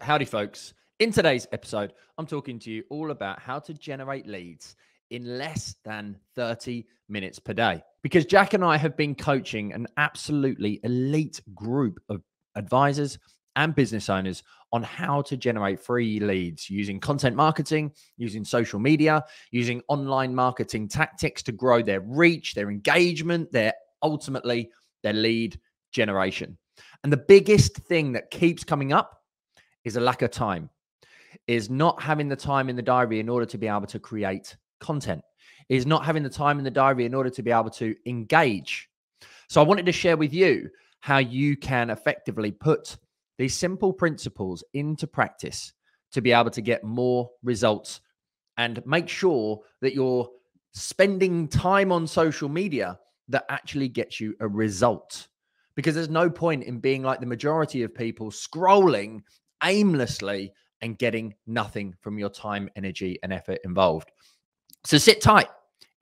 Howdy, folks. In today's episode, I'm talking to you all about how to generate leads in less than 30 minutes per day. Because Jack and I have been coaching an absolutely elite group of advisors and business owners on how to generate free leads using content marketing, using social media, using online marketing tactics to grow their reach, their engagement, ultimately their lead generation. And the biggest thing that keeps coming up is a lack of time, is not having the time in the diary in order to be able to create content, is not having the time in the diary in order to be able to engage. So I wanted to share with you how you can effectively put these simple principles into practice to be able to get more results and make sure that you're spending time on social media that actually gets you a result. Because there's no point in being like the majority of people scrolling aimlessly and getting nothing from your time, energy, and effort involved. So sit tight,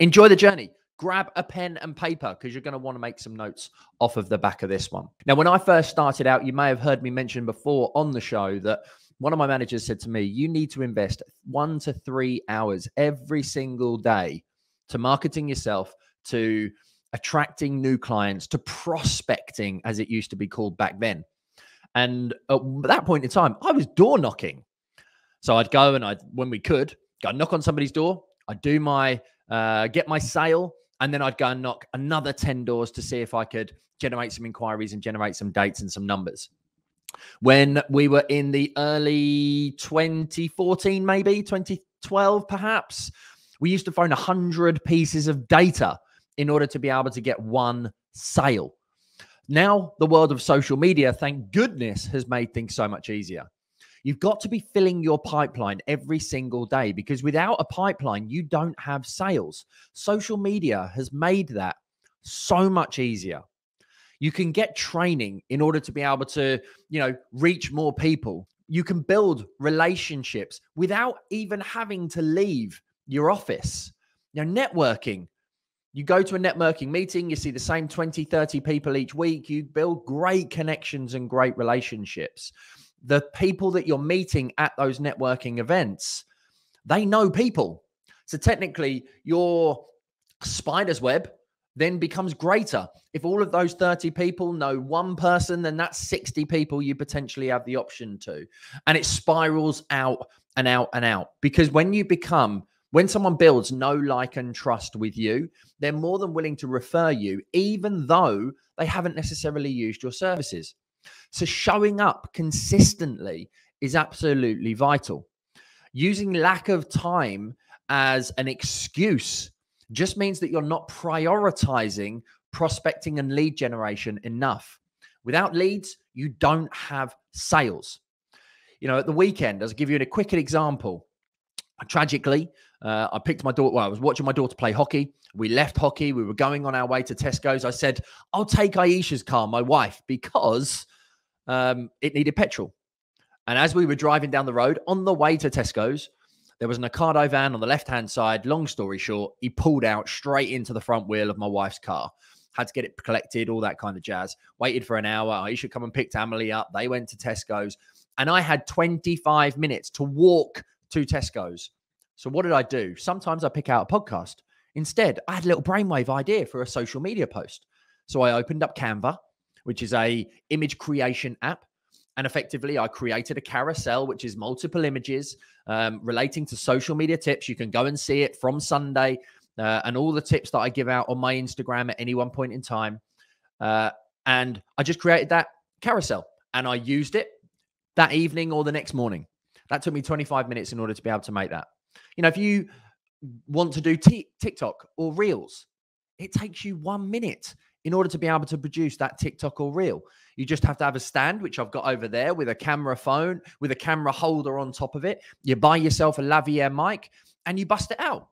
enjoy the journey, grab a pen and paper because you're going to want to make some notes off of the back of this one. Now, when I first started out, you may have heard me mention before on the show that one of my managers said to me, you need to invest 1 to 3 hours every single day to marketing yourself, to attracting new clients, to prospecting, as it used to be called back then. And at that point in time, I was door knocking. So I'd go and when we could, go knock on somebody's door. I'd do my, get my sale. And then I'd go and knock another 10 doors to see if I could generate some inquiries and generate some dates and some numbers. When we were in the early 2014, maybe 2012, perhaps, we used to phone 100 pieces of data in order to be able to get one sale. Now, the world of social media, thank goodness, has made things so much easier. You've got to be filling your pipeline every single day because without a pipeline, you don't have sales. Social media has made that so much easier. You can get training in order to be able to, reach more people. You can build relationships without even having to leave your office. Networking. You go to a networking meeting, you see the same 20, 30 people each week. You build great connections and great relationships. The people that you're meeting at those networking events, they know people. So technically, your spider's web then becomes greater. If all of those 30 people know one person, then that's 60 people you potentially have the option to. And it spirals out and out and out. Because when someone builds know, like, and trust with you, they're more than willing to refer you, even though they haven't necessarily used your services. So showing up consistently is absolutely vital. Using lack of time as an excuse just means that you're not prioritizing prospecting and lead generation enough. Without leads, you don't have sales. At the weekend, I'll give you a quick example. Tragically, I picked my daughter. Well, I was watching my daughter play hockey. We left hockey. We were going on our way to Tesco's. I said, I'll take Aisha's car, my wife, because it needed petrol. And as we were driving down the road on the way to Tesco's, there was an Ocado van on the left-hand side. Long story short, he pulled out straight into the front wheel of my wife's car. Had to get it collected, all that kind of jazz. Waited for an hour. Aisha come and picked Emily up. They went to Tesco's. And I had 25 minutes to walk to Tesco's. So what did I do? Sometimes I pick out a podcast. Instead, I had a little brainwave idea for a social media post. So I opened up Canva, which is a image creation app. And effectively, I created a carousel, which is multiple images relating to social media tips. You can go and see it from Sunday and all the tips that I give out on my Instagram at any one point in time. And I just created that carousel and I used it that evening or the next morning. That took me 25 minutes in order to be able to make that. If you want to do TikTok or Reels, it takes you 1 minute in order to be able to produce that TikTok or Reel. You just have to have a stand, which I've got over there with a camera phone, with a camera holder on top of it. You buy yourself a lavalier mic and you bust it out.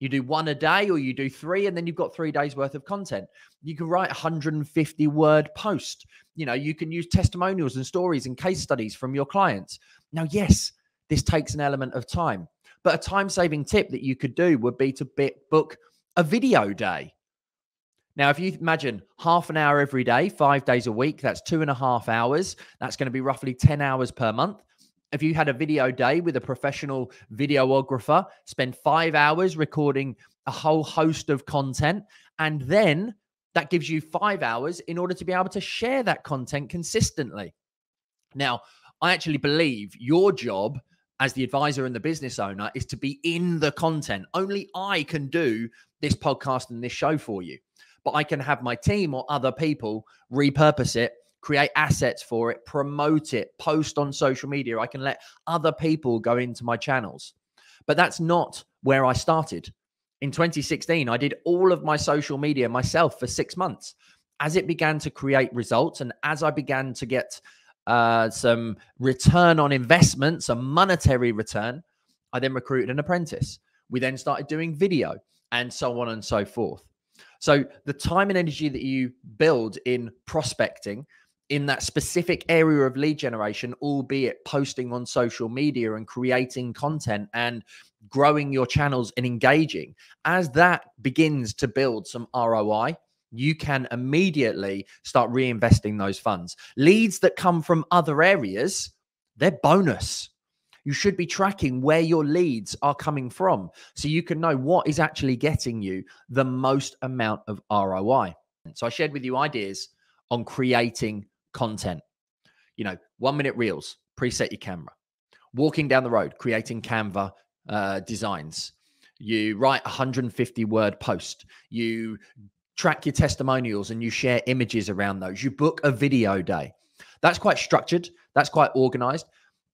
You do 1 a day or you do 3, and then you've got 3 days worth of content. You can write 150 word post. You can use testimonials and stories and case studies from your clients. Now, yes, this takes an element of time, but a time-saving tip that you could do would be to book a video day. Now, if you imagine half an hour every day, 5 days a week, that's 2.5 hours. That's going to be roughly 10 hours per month. If you had a video day with a professional videographer, spend 5 hours recording a whole host of content, and then that gives you 5 hours in order to be able to share that content consistently. Now, I actually believe your job as the advisor and the business owner is to be in the content. Only I can do this podcast and this show for you, but I can have my team or other people repurpose it, create assets for it, promote it, post on social media. I can let other people go into my channels. But that's not where I started. In 2016, I did all of my social media myself for 6 months. As it began to create results and as I began to get some return on investment, some monetary return, I then recruited an apprentice. We then started doing video and so on and so forth. So the time and energy that you build in prospecting in that specific area of lead generation, albeit posting on social media and creating content and growing your channels and engaging, as that begins to build some ROI, you can immediately start reinvesting those funds. Leads that come from other areas, they're bonus. You should be tracking where your leads are coming from so you can know what is actually getting you the most amount of ROI. So I shared with you ideas on creating content. 1-minute reels, preset your camera. Walking down the road, creating Canva designs. You write 150-word post. You track your testimonials and you share images around those. You book a video day. That's quite structured. That's quite organized.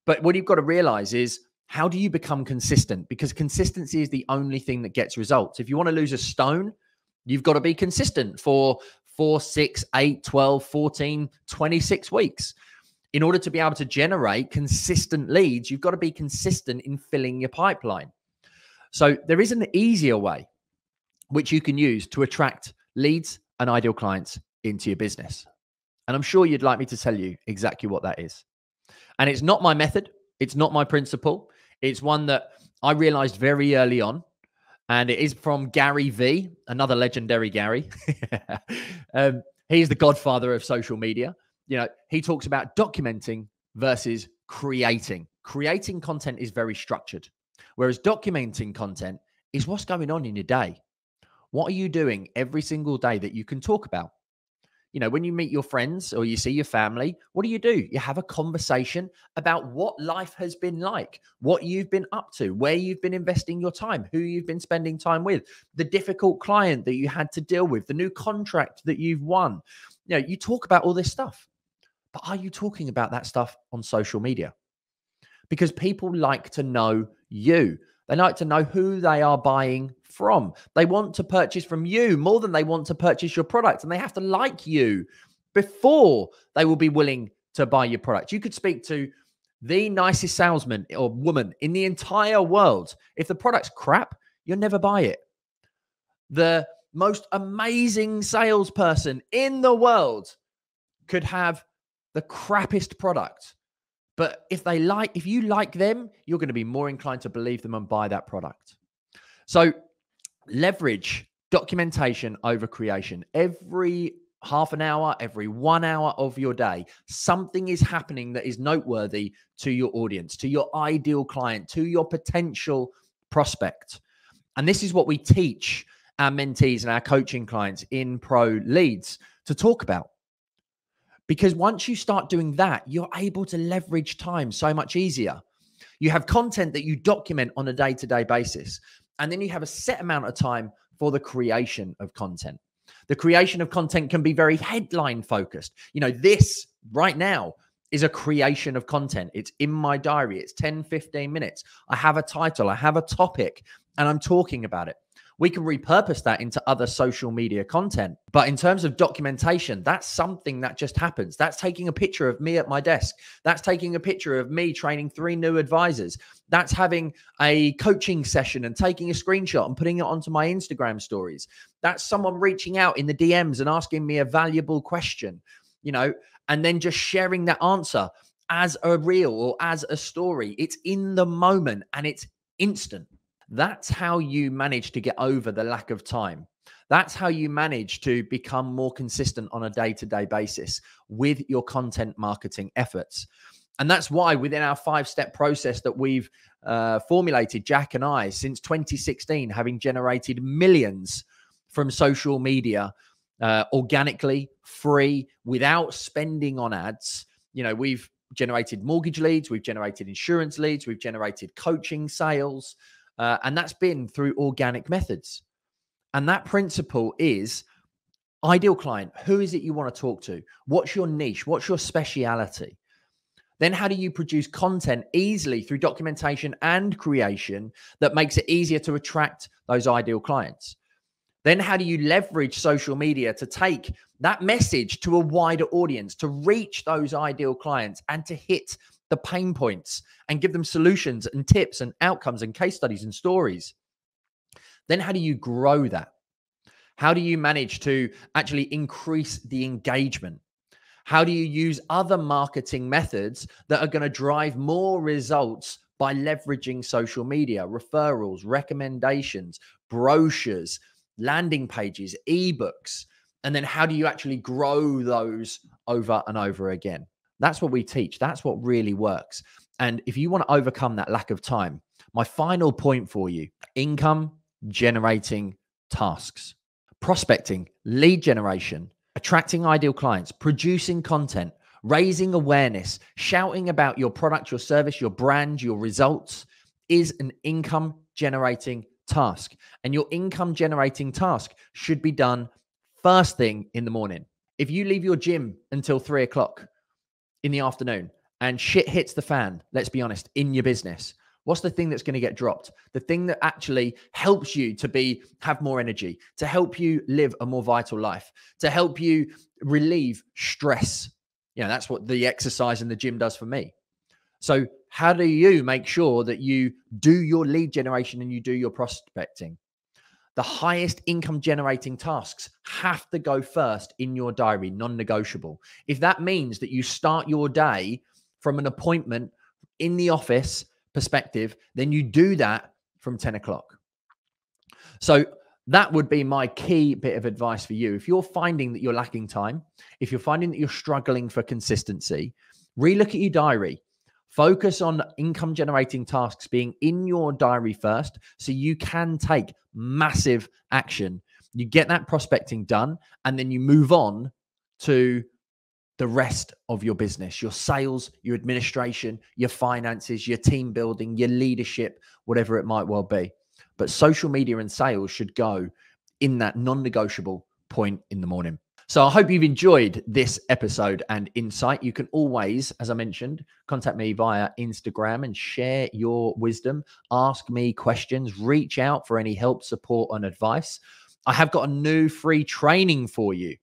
But what you've got to realize is, how do you become consistent? Because consistency is the only thing that gets results. If you want to lose a stone, you've got to be consistent for 4, 6, 8, 12, 14, 26 weeks. In order to be able to generate consistent leads, you've got to be consistent in filling your pipeline. So there is an easier way which you can use to attract leads and ideal clients into your business. And I'm sure you'd like me to tell you exactly what that is. And it's not my method. It's not my principle. It's one that I realized very early on. And it is from Gary V, another legendary Gary. He's the godfather of social media. He talks about documenting versus creating. Creating content is very structured, whereas documenting content is what's going on in your day. What are you doing every single day that you can talk about? When you meet your friends or you see your family, what do? You have a conversation about what life has been like, what you've been up to, where you've been investing your time, who you've been spending time with, the difficult client that you had to deal with, the new contract that you've won. You talk about all this stuff, but are you talking about that stuff on social media? Because people like to know you. They like to know who they are buying from. They want to purchase from you more than they want to purchase your product. And they have to like you before they will be willing to buy your product. You could speak to the nicest salesman or woman in the entire world. If the product's crap, you'll never buy it. The most amazing salesperson in the world could have the crappiest product. But if you like them, you're going to be more inclined to believe them and buy that product. So leverage documentation over creation. Every half an hour, every 1 hour of your day, something is happening that is noteworthy to your audience, to your ideal client, to your potential prospect. And this is what we teach our mentees and our coaching clients in Pro Leads to talk about. Because once you start doing that, you're able to leverage time so much easier. You have content that you document on a day-to-day basis. And then you have a set amount of time for the creation of content. The creation of content can be very headline focused. This right now is a creation of content. It's in my diary. It's 10, 15 minutes. I have a title, I have a topic, and I'm talking about it. We can repurpose that into other social media content. But in terms of documentation, that's something that just happens. That's taking a picture of me at my desk. That's taking a picture of me training 3 new advisors. That's having a coaching session and taking a screenshot and putting it onto my Instagram stories. That's someone reaching out in the DMs and asking me a valuable question, and then just sharing that answer as a reel or as a story. It's in the moment and it's instant. That's how you manage to get over the lack of time. That's how you manage to become more consistent on a day-to-day basis with your content marketing efforts. And that's why within our 5-step process that we've formulated, Jack and I, since 2016, having generated millions from social media, organically, free, without spending on ads. We've generated mortgage leads, we've generated insurance leads, we've generated coaching sales, and that's been through organic methods. And that principle is ideal client. Who is it you want to talk to? What's your niche? What's your speciality? Then how do you produce content easily through documentation and creation that makes it easier to attract those ideal clients? Then how do you leverage social media to take that message to a wider audience, to reach those ideal clients and to hit the pain points and give them solutions and tips and outcomes and case studies and stories? Then how do you grow that? How do you manage to actually increase the engagement? How do you use other marketing methods that are going to drive more results by leveraging social media, referrals, recommendations, brochures, landing pages, ebooks? And then how do you actually grow those over and over again? That's what we teach. That's what really works. And if you want to overcome that lack of time, my final point for you: income generating tasks, prospecting, lead generation, attracting ideal clients, producing content, raising awareness, shouting about your product, your service, your brand, your results is an income generating task. And your income generating task should be done first thing in the morning. If you leave your gym until 3 o'clock in the afternoon and shit hits the fan, let's be honest, in your business, what's the thing that's going to get dropped? The thing that actually helps you to have more energy, to help you live a more vital life, to help you relieve stress. That's what the exercise in the gym does for me. So how do you make sure that you do your lead generation and you do your prospecting? The highest income generating tasks have to go first in your diary, non-negotiable. If that means that you start your day from an appointment in the office perspective, then you do that from 10 o'clock. So that would be my key bit of advice for you. If you're finding that you're lacking time, if you're finding that you're struggling for consistency, relook at your diary. Focus on income generating tasks being in your diary first so you can take massive action. You get that prospecting done, and then you move on to the rest of your business, your sales, your administration, your finances, your team building, your leadership, whatever it might well be. But social media and sales should go in that non-negotiable point in the morning. So I hope you've enjoyed this episode and insight. You can always, as I mentioned, contact me via Instagram and share your wisdom. Ask me questions, reach out for any help, support, and advice. I have got a new free training for you.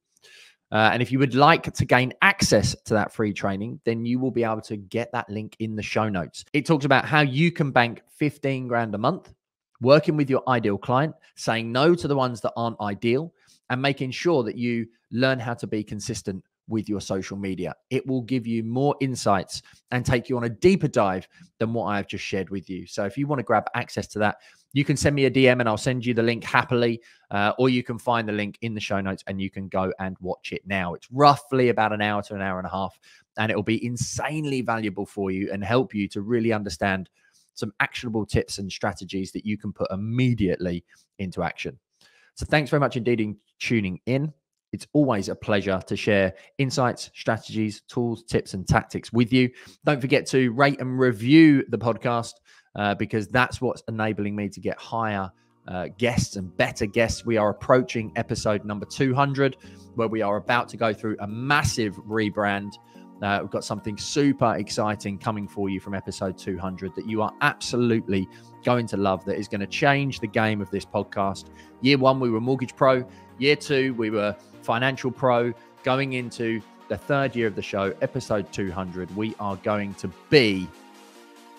And if you would like to gain access to that free training, then you will be able to get that link in the show notes. It talks about how you can bank 15 grand a month, working with your ideal client, saying no to the ones that aren't ideal, and making sure that you learn how to be consistent with your social media. It will give you more insights and take you on a deeper dive than what I've just shared with you. So if you want to grab access to that, you can send me a DM and I'll send you the link happily, or you can find the link in the show notes and you can go and watch it now. It's roughly about an hour to an hour and a half, and it will be insanely valuable for you and help you to really understand some actionable tips and strategies that you can put immediately into action. So thanks very much indeed for tuning in. It's always a pleasure to share insights, strategies, tools, tips, and tactics with you. Don't forget to rate and review the podcast because that's what's enabling me to get higher guests and better guests. We are approaching episode number 200, where we are about to go through a massive rebrand. We've got something super exciting coming for you from episode 200 that you are absolutely going to love, that is going to change the game of this podcast. Year 1, we were Mortgage Pro. Year 2, we were Financial Pro. Going into the 3rd year of the show, episode 200, we are going to be,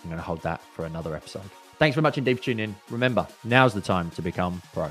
I'm going to hold that for another episode. Thanks very much indeed for tuning in. Remember, now's the time to become pro.